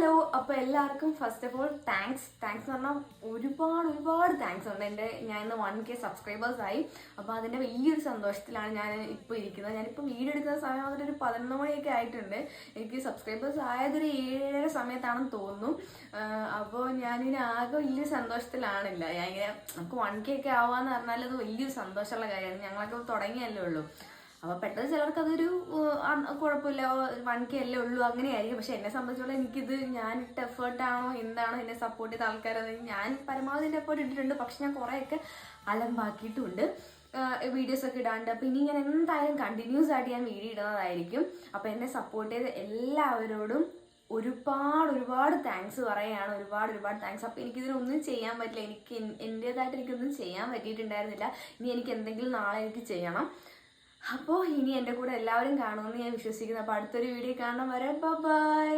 Hello, അപ്പോൾ എല്ലാവർക്കും first of all thanks എന്ന് പറഞ്ഞാൽ ഒരുപാട് താങ്ക്സ് ഉണ്ട്. ഞാൻ ഇന്ന് 1K സബ്സ്ക്രൈബേഴ്സായി. അപ്പോൾ അതിൻ്റെ വലിയൊരു സന്തോഷത്തിലാണ് ഞാൻ ഇപ്പോൾ ഇരിക്കുന്നത്. ഞാനിപ്പോൾ വീഡിയോ എടുക്കുന്ന സമയം വന്നിട്ട് ഒരു 11 മണിയൊക്കെ ആയിട്ടുണ്ട്. എനിക്ക് സബ്സ്ക്രൈബേഴ്സ് ആയതൊരു 7:30 സമയത്താണെന്ന് തോന്നുന്നു. അപ്പോൾ ഞാനിനി ആകെ വലിയൊരു സന്തോഷത്തിലാണില്ല. ഞാനിങ്ങനെ നമുക്ക് 1K ഒക്കെ ആവാന്ന് പറഞ്ഞാൽ അത് വലിയൊരു സന്തോഷമുള്ള കാര്യമാണ്. ഞങ്ങളൊക്കെ തുടങ്ങിയല്ലേ ഉള്ളൂ. അപ്പോൾ പെട്ടെന്ന് ചിലർക്ക് അതൊരു കുഴപ്പമില്ല, 1K അല്ലേ ഉള്ളൂ അങ്ങനെയായിരിക്കും. പക്ഷെ എന്നെ സംബന്ധിച്ചോളം എനിക്കിത് ഞാനിട്ട എഫേർട്ടാണോ എന്താണോ എന്നെ സപ്പോർട്ട് ചെയ്ത ആൾക്കാരത് ഞാൻ പരമാവധി എൻ്റെ എഫേർട്ട് ഇട്ടിട്ടുണ്ട്. പക്ഷെ ഞാൻ കുറേയൊക്കെ അലമ്പാക്കിയിട്ടുണ്ട് വീഡിയോസൊക്കെ ഇടാണ്ട്. അപ്പോൾ ഇനി ഞാൻ എന്തായാലും കണ്ടിന്യൂസ് ആയിട്ട് ഞാൻ വീഡിയോ ഇടുന്നതായിരിക്കും. അപ്പോൾ എന്നെ സപ്പോർട്ട് ചെയ്ത എല്ലാവരോടും ഒരുപാട് താങ്ക്സ് പറയുകയാണ്. ഒരുപാട് താങ്ക്സ്. അപ്പോൾ എനിക്കിതിനൊന്നും ചെയ്യാൻ പറ്റില്ല. എൻ്റേതായിട്ട് എനിക്കൊന്നും ചെയ്യാൻ പറ്റിയിട്ടുണ്ടായിരുന്നില്ല. ഇനി എനിക്ക് എന്തെങ്കിലും നാളെ എനിക്ക് ചെയ്യണം. അപ്പോൾ ഇനി എൻ്റെ കൂടെ എല്ലാവരും കാണുമെന്ന് ഞാൻ വിശ്വസിക്കുന്നു. അപ്പോൾ അടുത്തൊരു വീഡിയോ കാണാൻ വരെ ബൈ.